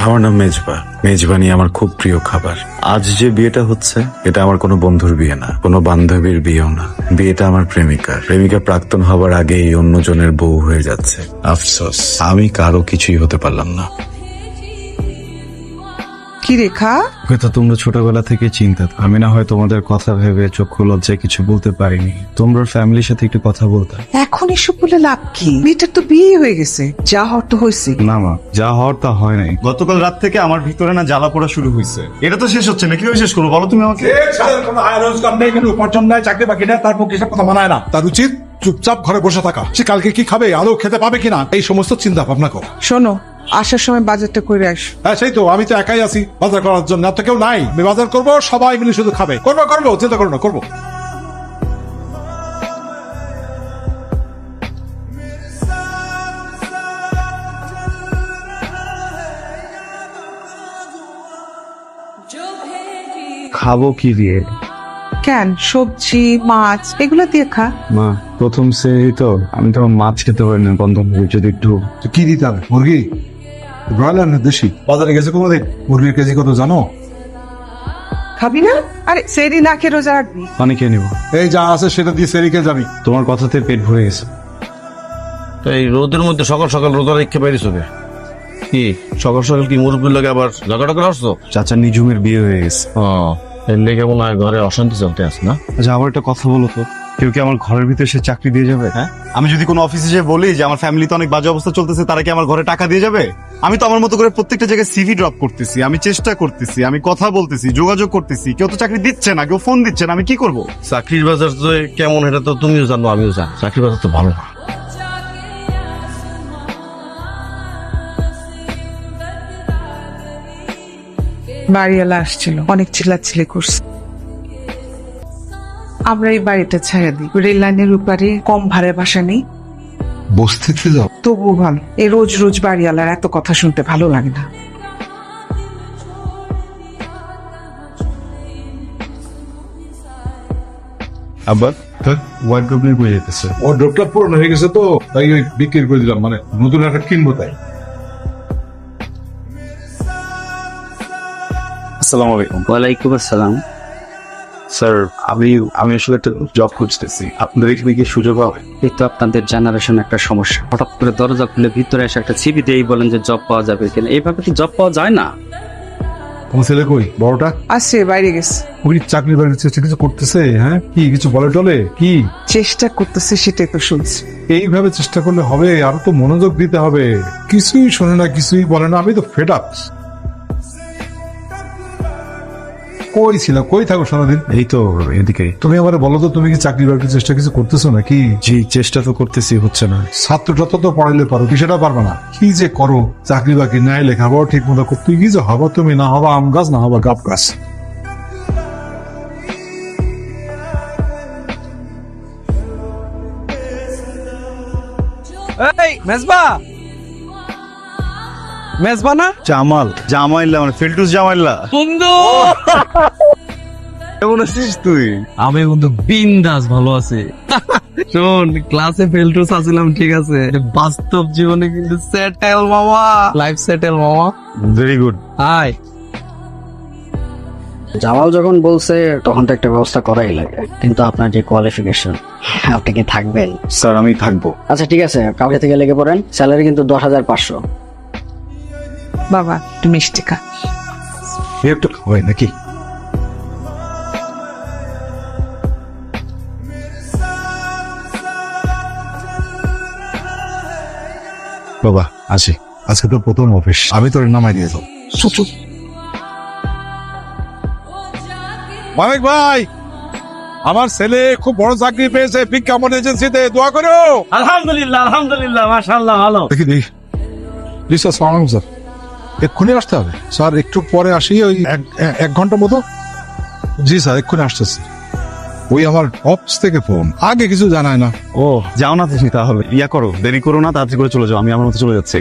আমার নাম মেজবা। মেজবানি আমার খুব প্রিয় খাবার। আজ যে বিয়েটা হচ্ছে এটা আমার কোনো বন্ধুর বিয়ে না, কোনো বান্ধবীর বিয়েও না। বিয়েটা আমার প্রেমিকার। প্রেমিকা প্রাক্তন হবার আগেই অন্যজনের বউ হয়ে যাচ্ছে। আফসোস, আমি কারো কিছুই হতে পারলাম না। কি রেখা? হয়তো তোমরা ছোটবেলা থেকে চিন্তাত, আমি না হয় তোমাদের কথা ভেবে চক্ষু লজ্জায় কিছু বলতে পারিনি। তোমরা ফ্যামিলির সাথে একটু কথা বলতে। এখন এসব বলে লাভ কি? মেয়েটার তো বিয়ে হয়ে গেছে, যা হওয়ার তো হয়েছে। না মা, যা হওয়ার তা হয় নাই। গতকাল রাত থেকে আমার ভিতরে না জ্বালা পোড়া শুরু হয়েছে। এটা তো শেষ হচ্ছে না, কিভাবে শেষ করবো বলো তুমি আমাকে? কোনো আয় রোজগার নেই, কোনো উপার্জন নাই, চাকরি বাকি নেই, তার পক্ষে এসব কথা মানায় না। তার উচিত চুপচাপ ঘরে বসে থাকা। সে কালকে কি খাবে, আদৌ খেতে পাবে কিনা, এই সমস্ত চিন্তা ভাবনা করো। শোনো, আসার সময় বাজারটা করে আস। হ্যাঁ সেই তো, আমি তো একাই আছি বাজার করার জন্য, আর তো কেউ নাই। আমি বাজার করবো, সবাই মিলে শুধু খাবে। করবো, চিন্তা করো না, করবো। খাবো কি দিয়ে? কেন, সবজি মাছ এগুলো দিয়ে খা। মা, প্রথম শ্রেণী তো, আমি তো মাছ খেতে পারি না, বন্ধ হবে যদি একটু। তো কি দিতে হবে? মুরগি, ব্রয়লার না দেশি? বাজারে গেছে কোনোদিন? মুরগির কেজি কত জানো? খাবি না? আরে সেরি না খেয়ে রোজা রাখবি? পানি খেয়ে নিবো। এই যা আছে সেটা দিয়ে সেরিকে যাবি। তোমার কথাতে পেট ভরে গেছে। তো এই রোদের মধ্যে সকাল সকাল রোজা রেখে বাইরে চলে কি সকাল সকাল কি মুরব্বীর লোক আবার ঝগড়া করে আসছো? চাচা নিজুমের বিয়ে হয়ে গেছে। এর লেগে মনে হয় ঘরে অশান্তি চলতে আছে না? আচ্ছা, আবার একটা কথা বলো তো, কেউ কি আমার ঘরের ভিতরে সে চাকরি দিয়ে যাবে? হ্যাঁ, আমি যদি কোনো অফিসে যে বলি যে আমার ফ্যামিলিতে অনেক বাজে অবস্থা চলতেছে, তারা কি আমার ঘরে টাকা দিয়ে যাবে? আমি তো আমার মতো করে প্রত্যেকটা জায়গায় সিভি ড্রপ করতেছি, আমি চেষ্টা করতেছি, আমি কথা বলতেছি, যোগাযোগ করতেছি, কেউ তো চাকরি দিচ্ছে না, কেউ ফোন দিচ্ছে না, আমি কি করব? চাকরির বাজার তো কেমন এটা তো তুমিও জানো, আমিও জানি। চাকরির বাজার তো ভালো না। বাড়িওয়ালা আসছিল, অনেক চিল্লাচিল্লি করছে। আমরা এই বাড়িটা ছেড়ে দিই। রেল লাইনের উপরে কম ভাড়া বাসা নেই, বস্তিতে যাও। তবুও ভালো। এই রোজ রোজ বাড়িওয়ালার এত কথা শুনতে ভালো লাগে না। আবার ওয়ার্ডরোব নিয়ে বয়ে যেতেছে। ও ড্রপটা পুরনো হয়ে গেছে তো, তাই ওই বিক্রি করে দিলাম, মানে নতুন একটা কিনবো তাই। আসসালামু আলাইকুম। ওয়ালাইকুম আসসালাম। স্যার, আমি আসলে একটা জব খুঁজতেছি, আপনাদের এখানে কি সুযোগ হবে? এই তো আপনাদের জেনারেশন একটা সমস্যা, হঠাৎ করে দরজা খুলে ভিতরে এসে একটা সিভি দিয়েই বলেন যে জব পাওয়া যাবে কিনা। এইভাবে তো জব পাওয়া যায় না। তোমার ছেলে কই, বড়টা? আসছে, বাইরে গেছে। ওই চাকরি বাকরির চেষ্টা কিছু করতেছে? হ্যাঁ, কি কিছু বলে টলে কি? চেষ্টা করতেছে, সেটাই তো শুনছি। এইভাবে চেষ্টা করলে হবে? আরো তো মনোযোগ দিতে হবে। কিছুই শোনে না, কিছুই বলে না, আমি তো ফেড আপ। কই ছিল, কই থাকো সারাদিন? এই তো এদিকে। তুমি আমার বলো তো, তুমি কি চাকরি বাকরির চেষ্টা কিছু করতেছো নাকি? জি, চেষ্টা তো করতেছি, হচ্ছে না। ছাত্রটা তো পড়াইলে পারো, কি সেটা পারবে না? কি যে করো, চাকরি বাকরি নাই, লেখাপড়া ঠিক মতো করতে, কি যে হবা তুমি, না হবা আম গাছ, না হবা গাব গাছ। এই মেজবা, মেজবা না? জামাইল্লা মানে ফেলটুস জামাইল্লা। বন্ধু, কেমন আছিস তুই? আমি কিন্তু বিন্দাস ভালো আছি। শোন, ক্লাসে ফেলটুস আসছিলাম ঠিক আছে, বাস্তব জীবনে কিন্তু সেটেল মামা, লাইফ সেটেল মামা। Very good. হাই। জামাল যখন বলছে তখন তো একটা ব্যবস্থা করাই লাগে, কিন্তু আপনার যে কোয়ালিফিকেশন, আপনি কি থাকবেন? স্যার, আমি থাকবো। আচ্ছা ঠিক আছে, কালকে থেকে লেগে পড়েন। স্যালারি কিন্তু 10,500। বাবা, তুমি মিষ্টি খা। একটু হয় নাকি? বাবা আসি, আজকে তো প্রথম অফিস, আমি তোর নামাই দিয়ে যাবো। মানিক ভাই, আমার ছেলে খুব বড় চাকরি পেয়েছে বিজ্ঞাপন এজেন্সিতে, দোয়া করো। আলহামদুলিল্লাহ, আলহামদুলিল্লাহ, মাশাআল্লাহ, ভালো। দেখি দেখি, প্লিজ স্যার, সালাম স্যার। এক্ষুনি আসতে হবে স্যার, একটু পরে আসি, ওই এক ঘন্টা মতো। জি স্যার, এক্ষুনি আসতেছি। ওই আমার অফিস থেকে ফোন, আগে কিছু জানায় না। ও, যাও না তুমি তাহলে, ইয়া করো, দেরি করো না, তাড়াতাড়ি করে চলে যাও, আমি আমার মতো চলে যাচ্ছি।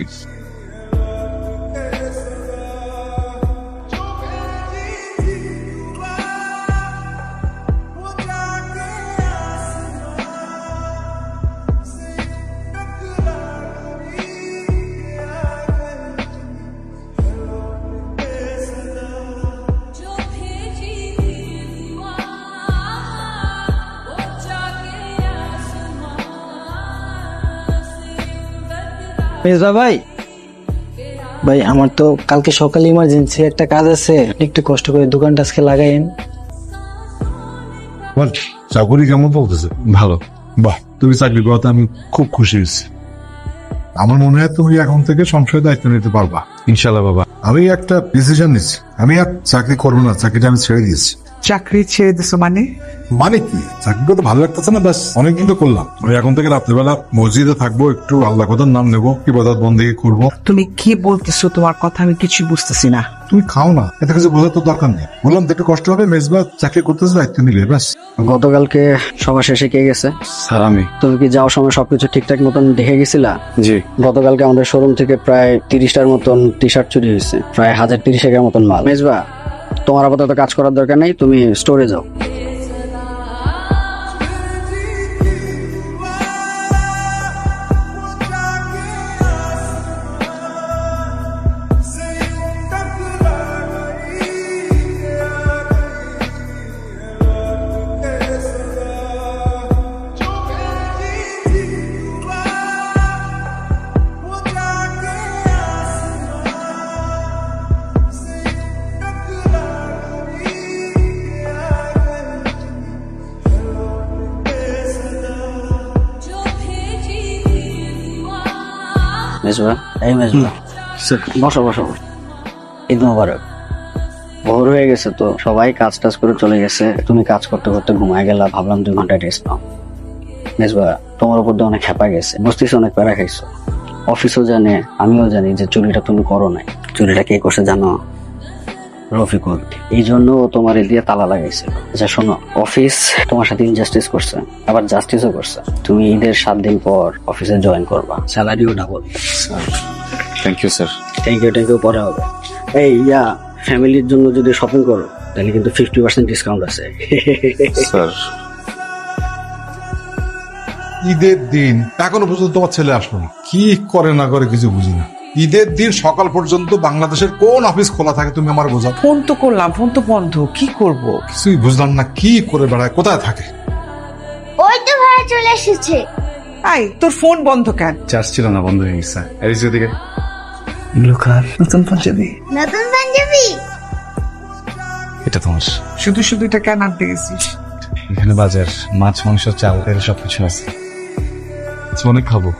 মেজবা ভাই, ভাই আমার তো কালকে সকালে ইমার্জেন্সি একটা কাজ আছে, একটু কষ্ট করে দোকানটা আজকে লাগাইন। বল, চাকরি কেমন চলতেছে? ভালো। বাহ, তুমি চাকরি করাতে আমি খুব খুশি হয়েছি। আমার মনে হয় তুমি এখন থেকে সংসারের দায়িত্ব নিতে পারবা। ইনশাল্লাহ বাবা। আমি একটা ডিসিশন নিচ্ছি, আমি আর চাকরি করবো না, চাকরিটা আমি ছেড়ে দিয়েছি। চাকরি ছেড়ে দিছো মানে? মানে কি, চাকরি করতে ভালো লাগতেছে না, ব্যাস অনেকদিন তো করলাম। আমি এখন থেকে রাত্রেবেলা মসজিদে থাকবো, একটু আল্লাহ কথার নাম নেবো, ইবাদত বন্দেগী করবো। তুমি কি বলতেছো? তোমার কথা আমি কিছু বুঝতেছি না। তুমি খাও না, এতে কিছু বোঝার তো দরকার নেই। বললাম তো একটু কষ্ট হবে, মেজবা চাকরি করতেছে, দায়িত্ব নিলে ব্যাস। গতকালকে সবার শেষে কে গেছে? স্যার আমি। তুমি কি যাওয়ার সময় সবকিছু ঠিকঠাক মতন দেখে গেছিলা? জি। গতকালকে আমাদের শোরুম থেকে প্রায় 30টার মতন টি শার্ট চুরি হয়েছে, প্রায় 1030 মতন মাল। মেজবা, তোমার আপাতত কাজ করার দরকার নেই, তুমি স্টোরে যাও। মেজবা, এই মেজবা, বসো বসো। ঈদ মোবারক। ভোর হয়ে গেছে তো, সবাই কাজ টাজ করে চলে গেছে, তুমি কাজ করতে করতে ঘুমায় গেলা, ভাবলাম 2 ঘন্টা রেস্ট নাও। মেজবা, তোমার উপর দিয়ে অনেক খেপা গেছে, বুঝতেছি অনেক প্যারা খাইছো। অফিসও জানে, আমিও জানি যে চুরিটা তুমি করো নাই। চুরিটা কে করছে জানো? রফিকুল। এই জন্য ও তোমার দিয়ে তালা লাগাইছিল। আচ্ছা শোনো, অফিস তোমার সাথে ইনজাস্টিস করছে, আবার জাস্টিসও করছে। তুমি ঈদের 7 দিন পর অফিসে জয়েন করবা, স্যালারিও double. Thank you sir. Thank you পরে হবে। এই ফ্যামিলির জন্য যদি শপিং করো তাহলে কিন্তু 50% ডিসকাউন্ট আছে। স্যার ঈদের দিন এখনো পর্যন্ত তোমার ছেলে আসলো না, কি করে না করে কিছু বুঝি না। ঈদের দিন সকাল পর্যন্ত বাংলাদেশের কোন অফিস খোলা থাকে তুমি আমার বোঝাও। ফোন তো করলাম, ফোন তো বন্ধ, কি করব? কিছুই বুঝলাম না, কি করে বেড়ায়, কোথায় থাকে। ওই তো ভাড়া চলে এসেছে। আই, তোর ফোন বন্ধ কেন? চার্জ ছিল না, বন্ধ হয়ে গেছে। এদিকে লুকার নতুন পাঞ্জাবি। নতুন পাঞ্জাবি? এটা তোমার। শুধু শুধু এটা কেন আনতে গেছিস? এখানে বাজার, মাছ, মাংস, চাল, তেল সবকিছু আছে। অনেক খাবো।